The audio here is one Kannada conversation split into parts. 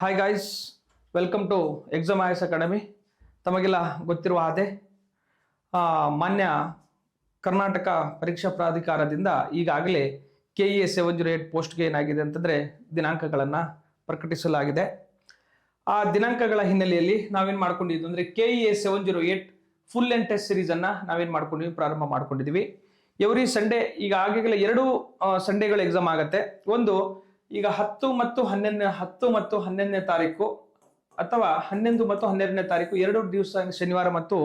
Hi guys, welcome to exam IS academy. ತಮಗೆಲ್ಲ ಗೊತ್ತಿರುವ ಹಾಗೆ ಮಾನ್ಯ ಕರ್ನಾಟಕ ಪರೀಕ್ಷಾ ಪ್ರಾಧಿಕಾರದಿಂದ ಈಗಾಗಲೇ KEA 708 ಪೋಸ್ಟ್ಗೆ ಏನಾಗಿದೆ ಅಂತಂದರೆ ದಿನಾಂಕಗಳನ್ನು ಪ್ರಕಟಿಸಲಾಗಿದೆ. ಆ ದಿನಾಂಕಗಳ ಹಿನ್ನೆಲೆಯಲ್ಲಿ ನಾವೇನು ಮಾಡ್ಕೊಂಡಿದ್ವಿ ಅಂದರೆ KEA 708 ಫುಲ್ ಆ್ಯಂಡ್ ಟೆಸ್ಟ್ ಸೀರೀಸನ್ನು ನಾವೇನು ಮಾಡ್ಕೊಂಡಿದ್ವಿ, ಪ್ರಾರಂಭ ಮಾಡ್ಕೊಂಡಿದ್ದೀವಿ. ಎವ್ರಿ ಸಂಡೇ ಈಗ ಆಗಲೇ 2 ಸಂಡೇಗಳು ಎಕ್ಸಾಮ್ ಆಗುತ್ತೆ. ಒಂದು ಈಗ 10 ಮತ್ತು 11ನೇ ತಾರೀಕು ಅಥವಾ 11 ಮತ್ತು 12ನೇ ತಾರೀಕು 2 ದಿವಸ ಶನಿವಾರ ಮತ್ತು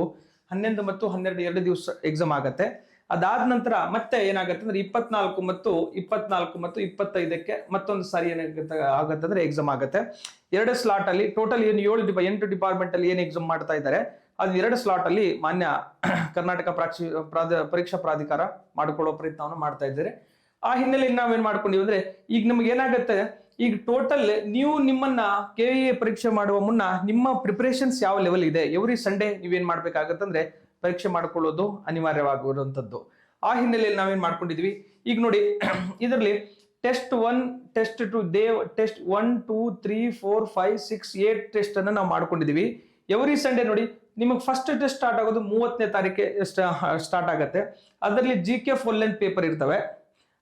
11 ಮತ್ತು 12 2 ದಿವಸ ಎಕ್ಸಾಮ್ ಆಗುತ್ತೆ. ಅದಾದ ನಂತರ ಮತ್ತೆ ಏನಾಗುತ್ತೆ ಅಂದ್ರೆ 24 ಮತ್ತು 25ಕ್ಕೆ ಮತ್ತೊಂದು ಸಾರಿ ಏನಾಗುತ್ತೆ ಅಂದ್ರೆ ಎಕ್ಸಾಮ್ ಆಗುತ್ತೆ. 2 ಸ್ಲಾಟ್ ಅಲ್ಲಿ ಟೋಟಲ್ ಏನು 8 ಡಿಪಾರ್ಟ್ಮೆಂಟ್ ಅಲ್ಲಿ ಏನು ಎಕ್ಸಾಮ್ ಮಾಡ್ತಾ ಇದ್ದಾರೆ ಅದು 2 ಸ್ಲಾಟ್ ಅಲ್ಲಿ ಮಾನ್ಯ ಕರ್ನಾಟಕ ಪರೀಕ್ಷಾ ಪ್ರಾಧಿಕಾರ ಮಾಡಿಕೊಳ್ಳೋ ಪ್ರಯತ್ನವನ್ನು ಮಾಡ್ತಾ ಇದ್ದಾರೆ. ಆ ಹಿನ್ನೆಲೆಯಲ್ಲಿ ನಾವೇನ್ ಮಾಡ್ಕೊಂಡಿವಿ ಅಂದ್ರೆ ಈಗ ನಮ್ಗೆ ಏನಾಗುತ್ತೆ, ಈಗ ಟೋಟಲ್ ನೀವು ನಿಮ್ಮನ್ನ KEA ಪರೀಕ್ಷೆ ಮಾಡುವ ಮುನ್ನ ನಿಮ್ಮ ಪ್ರಿಪರೇಷನ್ಸ್ ಯಾವ ಲೆವೆಲ್ ಇದೆ, ಎವ್ರಿ ಸಂಡೇ ನೀವೇನ್ ಮಾಡ್ಬೇಕಾಗತ್ತಂದ್ರೆ ಪರೀಕ್ಷೆ ಮಾಡ್ಕೊಳ್ಳೋದು ಅನಿವಾರ್ಯವಾಗಿರುವಂತದ್ದು. ಆ ಹಿನ್ನೆಲೆಯಲ್ಲಿ ನಾವೇನ್ ಮಾಡ್ಕೊಂಡಿದ್ವಿ, ಈಗ ನೋಡಿ ಇದರಲ್ಲಿ ಟೆಸ್ಟ್ 1, ಟೆಸ್ಟ್ 2, ಟೆಸ್ಟ್ 1, 2, 3, 4, 5, 6, 8 ಟೆಸ್ಟ್ ಅನ್ನ ನಾವು ಮಾಡ್ಕೊಂಡಿದೀವಿ. ಎವ್ರಿ ಸಂಡೇ ನೋಡಿ ನಿಮಗೆ ಫಸ್ಟ್ ಟೆಸ್ಟ್ ಸ್ಟಾರ್ಟ್ ಆಗೋದು 30ನೇ ತಾರೀಕೆ ಸ್ಟಾರ್ಟ್ ಆಗುತ್ತೆ. ಅದರಲ್ಲಿ GK ಫುಲ್ ಲೆಂತ್ ಪೇಪರ್ ಇರ್ತವೆ.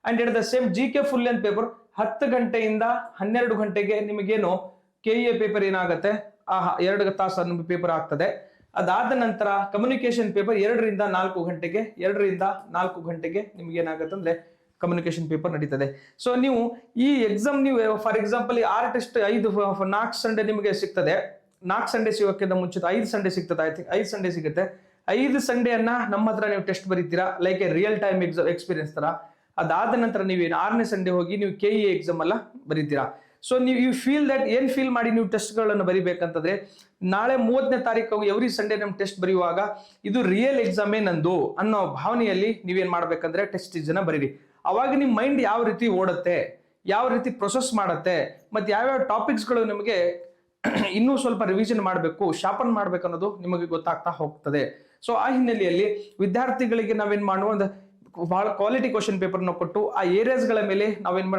And it the same GK full length paper 10 ಗಂಟೆಯಿಂದ 12 ಗಂಟೆಗೆ ನಿಮಗೇನು KEA ಪೇಪರ್ ಏನಾಗುತ್ತೆ, ಆ 2 ತಾಸು ಪೇಪರ್ ಆಗ್ತದೆ. ಅದಾದ ನಂತರ ಕಮ್ಯುನಿಕೇಶನ್ ಪೇಪರ್ 2 ರಿಂದ 4 ಗಂಟೆಗೆ ನಿಮ್ಗೆ ಏನಾಗುತ್ತೆ ಅಂದ್ರೆ ಕಮ್ಯುನಿಕೇಶನ್ ಪೇಪರ್ ನಡೀತದೆ. ಸೊ ನೀವು ಈ ಎಕ್ಸಾಮ್ ನೀವು ಫಾರ್ ಎಕ್ಸಾಂಪಲ್ 6 ಟೆಸ್ಟ್ 4 ಸಂಡೇ ನಿಮಗೆ ಸಿಗ್ತದೆ. 4 ಸಂಡೇ ಸಿಗೋಕ್ಕಿಂತ ಮುಂಚಿತ 5 ಸಂಡೇ ಸಿಗ್ತದೆ. ಐ ಥಿಂಕ್ 5 ಸಂಡೇ ಸಿಗುತ್ತೆ. 5 ಸಂಡೇ ಅನ್ನ ನಮ್ಮ ಹತ್ರ ನೀವು ಟೆಸ್ಟ್ ಬರೀತೀರಾ, like a real time experience ತರ. ಅದಾದ ನಂತರ ನೀವು 6ನೇ ಸಂಡೇ ಹೋಗಿ ನೀವು KEA ಎಕ್ಸಾಮ್ ಎಲ್ಲ ಬರೀತೀರಾ. ಸೊ ನೀವು ಯು ಫೀಲ್ ದಟ್ ಏನ್ ಫೀಲ್ ಮಾಡಿ ನೀವು ಟೆಸ್ಟ್ ಗಳನ್ನು ಬರೀಬೇಕಂತಂದ್ರೆ ನಾಳೆ 30ನೇ ತಾರೀಕು ಎವ್ರಿ ಸಂಡೇ ನಮ್ ಟೆಸ್ಟ್ ಬರೆಯುವಾಗ ಇದು ರಿಯಲ್ ಎಕ್ಸಾಮೇ ನಂದು ಅನ್ನೋ ಭಾವನೆಯಲ್ಲಿ ನೀವೇನ್ ಮಾಡ್ಬೇಕಂದ್ರೆ ಟೆಸ್ಟ್ ಅನ್ನ ಬರೀರಿ. ಅವಾಗ ನಿಮ್ ಮೈಂಡ್ ಯಾವ ರೀತಿ ಓಡುತ್ತೆ, ಯಾವ ರೀತಿ ಪ್ರೊಸೆಸ್ ಮಾಡುತ್ತೆ, ಮತ್ತೆ ಯಾವ್ಯಾವ ಟಾಪಿಕ್ಸ್ ಗಳು ನಿಮಗೆ ಇನ್ನೂ ಸ್ವಲ್ಪ ರಿವಿಷನ್ ಮಾಡಬೇಕು, ಶಾರ್ಪನ್ ಮಾಡ್ಬೇಕು ಅನ್ನೋದು ನಿಮಗೆ ಗೊತ್ತಾಗ್ತಾ ಹೋಗ್ತದೆ. ಸೊ ಆ ಹಿನ್ನೆಲೆಯಲ್ಲಿ ವಿದ್ಯಾರ್ಥಿಗಳಿಗೆ ನಾವೇನ್ ಮಾಡುವ ಬಹಳ ಕ್ವಾಲಿಟಿ ಕ್ವಶನ್ ಪೇಪರ್ ನ ಕೊಟ್ಟು ಆ ಏರಿಯಾಸ್ ಗಳ ಮೇಲೆ ನಾವೇನ್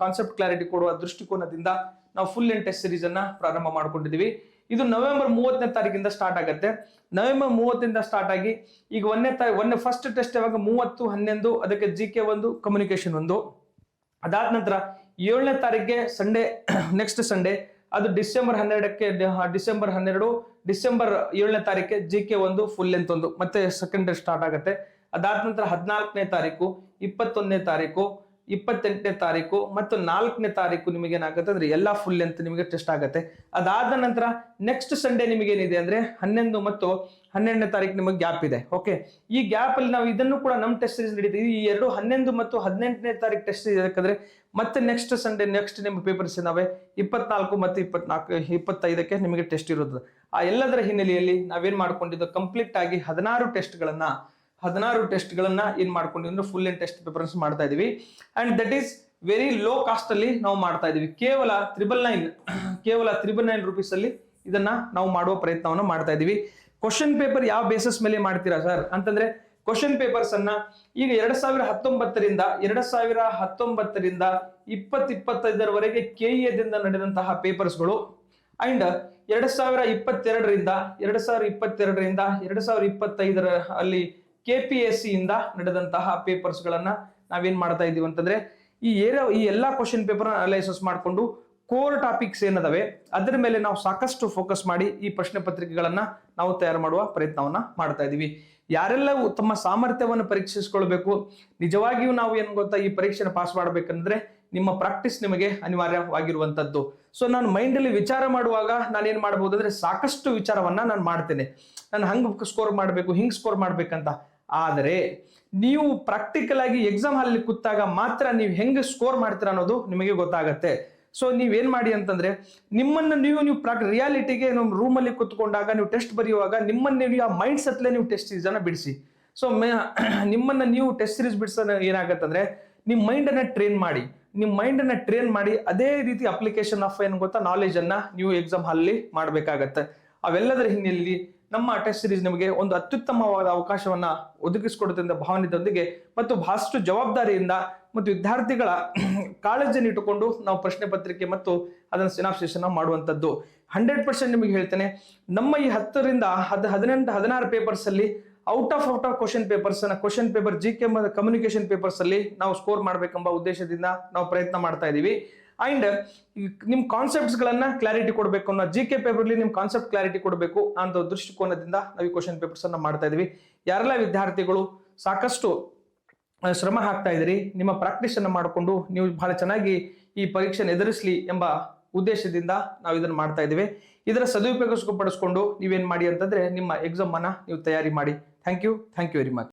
ಕಾನ್ಸೆಪ್ಟ್ ಕ್ಲಾರಿಟಿ ಕೊಡುವ ದೃಷ್ಟಿಕೋನದಿಂದ ನಾವು ಫುಲ್ ಅಂಡ್ ಟೆಸ್ಟ್ ಸೀರೀಸ್ ಅನ್ನ ಪ್ರಾರಂಭ ಮಾಡ್ಕೊಂಡಿದೀವಿ. ಇದು ನವೆಂಬರ್ 30ನೇ ತಾರೀಕಿಂದ ಸ್ಟಾರ್ಟ್ ಆಗುತ್ತೆ. ನವೆಂಬರ್ 30ರಿಂದ ಸ್ಟಾರ್ಟ್ ಆಗಿ ಈಗ ಒಂದನೇ ಫಸ್ಟ್ ಟೆಸ್ಟ್ ಯಾವಾಗ 30/11 ಅದಕ್ಕೆ GK 1 ಕಮ್ಯುನಿಕೇಶನ್ 1. ಅದಾದ ನಂತರ 7ನೇ ತಾರೀಕಿಗೆ ಸಂಡೇ ನೆಕ್ಸ್ಟ್ ಸಂಡೇ ಅದು ಡಿಸೆಂಬರ್ 7ನೇ ತಾರೀಕಿಗೆ GK 1 ಫುಲ್ ಲೆಂತ್ 1 ಮತ್ತೆ ಸೆಕೆಂಡ್ ಸ್ಟಾರ್ಟ್ ಆಗುತ್ತೆ. ಅದಾದ ನಂತರ 14ನೇ ತಾರೀಕು 21ನೇ ತಾರೀಕು 28ನೇ ತಾರೀಕು ಮತ್ತು 4ನೇ ತಾರೀಕು ನಿಮಗೆ ಏನಾಗುತ್ತೆ ಅಂದ್ರೆ ಎಲ್ಲಾ ಫುಲ್ ಲೆಂತ್ ನಿಮಗೆ ಟೆಸ್ಟ್ ಆಗುತ್ತೆ. ಅದಾದ ನಂತರ ನೆಕ್ಸ್ಟ್ ಸಂಡೇ ನಿಮಗೆ ಏನಿದೆ ಅಂದ್ರೆ 11 ಮತ್ತು 12ನೇ ತಾರೀಕು ನಿಮಗೆ ಗ್ಯಾಪ್ ಇದೆ. ಓಕೆ, ಈ ಗ್ಯಾಪ್ ಅಲ್ಲಿ ನಾವು ಇದನ್ನು ಕೂಡ ನಮ್ಮ ಟೆಸ್ಟ್ ಸೀರೀಸ್ ನಡೀತೀವಿ. ಈ 11 ಮತ್ತು 18ನೇ ತಾರೀಕು ಟೆಸ್ಟ್ ಯಾಕಂದ್ರೆ ಮತ್ತೆ ನೆಕ್ಸ್ಟ್ ಸಂಡೇ ನೆಕ್ಸ್ಟ್ ನಿಮ್ಮ ಪೇಪರ್ಸ್ ಇದಾವೆ 24 ಮತ್ತು 25ಕ್ಕೆ ನಿಮಗೆ ಟೆಸ್ಟ್ ಇರುತ್ತದೆ. ಆ ಎಲ್ಲದರ ಹಿನ್ನೆಲೆಯಲ್ಲಿ ನಾವೇನ್ ಮಾಡ್ಕೊಂಡಿದ್ದು ಕಂಪ್ಲೀಟ್ ಆಗಿ 16 ಟೆಸ್ಟ್ ಗಳನ್ನ ಏನ್ ಮಾಡ್ಕೊಂಡಿವಿ ಅಂದ್ರೆ ಫುಲ್ ಅಂಡ್ ಟೆಸ್ಟ್ ಪೇಪರ್ಸ್ ಮಾಡ್ತಾ ಇದೀವಿ. And that is very low cost ಅಲ್ಲಿ ನಾವು ಮಾಡ್ತಾ ಇದೀವಿ. ಕೇವಲ 999 ರೂಪೀಸ್ ಅಲ್ಲಿ ಇದನ್ನ ನಾವು ಮಾಡುವ ಪ್ರಯತ್ನವನ್ನ ಮಾಡ್ತಾ ಇದೀವಿ. ಕ್ವಶನ್ ಪೇಪರ್ ಯಾವ ಬೇಸಿಸ್ ಮೇಲೆ ಮಾಡ್ತೀರಾ ಸರ್ ಅಂತಂದ್ರೆ ಕ್ವಶನ್ ಪೇಪರ್ಸ್ ಅನ್ನ ಈಗ 2019ರಿಂದ 2025ರವರೆಗೆ KEA ದಿಂದ ನಡೆದಂತಹ ಪೇಪರ್ಸ್ಗಳು ಅಂಡ್ 2022ರಿಂದ 2025 ಅಲ್ಲಿ KPSC ಇಂದ ನಡೆದಂತಹ ಪೇಪರ್ಸ್ ಗಳನ್ನ ನಾವೇನ್ ಮಾಡ್ತಾ ಇದೀವಿ ಅಂತಂದ್ರೆ ಈ ಎಲ್ಲಾ ಕ್ವಶನ್ ಪೇಪರ್ ಅನಲೈಸಿಸ್ ಮಾಡಿಕೊಂಡು ಕೋರ್ ಟಾಪಿಕ್ಸ್ ಏನದಾವೆ ಅದರ ಮೇಲೆ ನಾವು ಸಾಕಷ್ಟು ಫೋಕಸ್ ಮಾಡಿ ಈ ಪ್ರಶ್ನೆ ಪತ್ರಿಕೆಗಳನ್ನ ನಾವು ತಯಾರು ಮಾಡುವ ಪ್ರಯತ್ನವನ್ನ ಮಾಡ್ತಾ ಇದೀವಿ. ಯಾರೆಲ್ಲ ತಮ್ಮ ಸಾಮರ್ಥ್ಯವನ್ನು ಪರೀಕ್ಷಿಸಿಕೊಳ್ಬೇಕು, ನಿಜವಾಗಿಯೂ ನಾವು ಏನ್ ಗೊತ್ತಾ ಈ ಪರೀಕ್ಷೆನ ಪಾಸ್ ಮಾಡ್ಬೇಕಂದ್ರೆ ನಿಮ್ಮ ಪ್ರಾಕ್ಟೀಸ್ ನಿಮಗೆ ಅನಿವಾರ್ಯವಾಗಿರುವಂತದ್ದು. ಸೊ ನಾನು ಮೈಂಡ್ ಅಲ್ಲಿ ವಿಚಾರ ಮಾಡುವಾಗ ನಾನು ಏನ್ ಮಾಡಬಹುದು ಅಂದ್ರೆ ಸಾಕಷ್ಟು ವಿಚಾರವನ್ನ ನಾನು ಮಾಡ್ತೇನೆ, ನಾನು ಹಂಗ್ ಸ್ಕೋರ್ ಮಾಡ್ಬೇಕು ಹಿಂಗ್ ಸ್ಕೋರ್ ಮಾಡ್ಬೇಕಂತ. ಆದರೆ ನೀವು ಪ್ರಾಕ್ಟಿಕಲ್ ಆಗಿ ಎಕ್ಸಾಮ್ ಹಾಲ್ ಕೂತಾಗ ಮಾತ್ರ ನೀವು ಹೆಂಗ್ ಸ್ಕೋರ್ ಮಾಡ್ತೀರಾ ಅನ್ನೋದು ನಿಮಗೆ ಗೊತ್ತಾಗತ್ತೆ. ಸೊ ನೀವೇನ್ ಮಾಡಿ ಅಂತಂದ್ರೆ ನಿಮ್ಮನ್ನ ನೀವು ರಿಯಾಲಿಟಿಗೆ ರೂಮ್ ಅಲ್ಲಿ ಕುತ್ಕೊಂಡಾಗ ನೀವು ಟೆಸ್ಟ್ ಬರೆಯುವಾಗ ನಿಮ್ಮನ್ನ ನೀವು ಆ ಮೈಂಡ್ ಸೆಟ್ಲೆ ನೀವು ಟೆಸ್ಟ್ ಸೀರೀಸ್ ಅನ್ನ ಬಿಡಿಸಿ. ಸೊ ನಿಮ್ಮನ್ನ ನೀವು ಟೆಸ್ಟ್ ಸೀರೀಸ್ ಬಿಡಿಸೋದು ಏನಾಗತ್ತಂದ್ರೆ ನಿಮ್ ಮೈಂಡ್ ಅನ್ನ ಟ್ರೈನ್ ಮಾಡಿ ಅದೇ ರೀತಿ ಅಪ್ಲಿಕೇಶನ್ ಆಫ್ ಏನ್ ಗೊತ್ತಾ ನಾಲೆಜ್ ಅನ್ನ ನೀವು ಎಕ್ಸಾಮ್ ಹಾಲ್ ಮಾಡ್ಬೇಕಾಗತ್ತೆ. ಅವೆಲ್ಲದರ ಹಿನ್ನೆಲೆಯಲ್ಲಿ ನಮ್ಮ ಟೆಸ್ಟ್ ಸೀರೀಸ್ ನಿಮಗೆ ಒಂದು ಅತ್ಯುತ್ತಮವಾದ ಅವಕಾಶವನ್ನ ಒದಗಿಸಿಕೊಡುತ್ತೆ ಭಾವನೆಯೊಂದಿಗೆ ಮತ್ತು ಬಹಳಷ್ಟು ಜವಾಬ್ದಾರಿಯಿಂದ ಮತ್ತು ವಿದ್ಯಾರ್ಥಿಗಳ ಕಾಳಜಿಯನ್ನು ಇಟ್ಟುಕೊಂಡು ನಾವು ಪ್ರಶ್ನೆ ಪತ್ರಿಕೆ ಮತ್ತು ಅದನ್ನ ಸಿನಾಪ್ಸಿಸ್ ಅನ್ನ ಮಾಡುವಂಥದ್ದು. 100% ನಿಮಗೆ ಹೇಳ್ತೇನೆ, ನಮ್ಮ ಈ 10ರಿಂದ 18 16 ಪೇಪರ್ಸ್ ಅಲ್ಲಿ out of question paper GK communication papers ಅಲ್ಲಿ ನಾವು ಸ್ಕೋರ್ ಮಾಡ್ಬೇಕೆಂಬ ಉದ್ದೇಶದಿಂದ ನಾವು ಪ್ರಯತ್ನ ಮಾಡ್ತಾ ಇದೀವಿ. ಅಂಡ್ ನಿಮ್ ಕಾನ್ಸೆಪ್ಟ್ಸ್ ಗಳನ್ನ ಕ್ಲಾರಿಟಿ ಕೊಡಬೇಕು ಅನ್ನೋ, GK ಪೇಪರ್ ಅಲ್ಲಿ ನಿಮ್ ಕಾನ್ಸೆಪ್ಟ್ ಕ್ಲಾರಿಟಿ ಕೊಡಬೇಕು ಅಂತ ದೃಷ್ಟಿಕೋನದಿಂದ ನಾವು ಈ ಕ್ವಶನ್ ಪೇಪರ್ಸ್ ಅನ್ನ ಮಾಡ್ತಾ ಇದೀವಿ. ಯಾರೆಲ್ಲ ವಿದ್ಯಾರ್ಥಿಗಳು ಸಾಕಷ್ಟು ಶ್ರಮ ಹಾಕ್ತಾ ಇದ್ದೀರಿ, ನಿಮ್ಮ ಪ್ರಾಕ್ಟೀಸ್ ಅನ್ನ ಮಾಡಿಕೊಂಡು ನೀವು ಬಹಳ ಚೆನ್ನಾಗಿ ಈ ಪರೀಕ್ಷೆನ ಎದುರಿಸಲಿ ಎಂಬ ಉದ್ದೇಶದಿಂದ ನಾವು ಇದನ್ನ ಮಾಡ್ತಾ ಇದ್ದೀವಿ. ಇದರ ಸದುಪಯೋಗ ಪಡಿಸ್ಕೊಂಡು ನೀವೇನ್ ಮಾಡಿ ಅಂತಂದ್ರೆ ನಿಮ್ಮ ಎಕ್ಸಾಮ್ ಅನ್ನ ನೀವು ತಯಾರಿ ಮಾಡಿ. Thank you very much.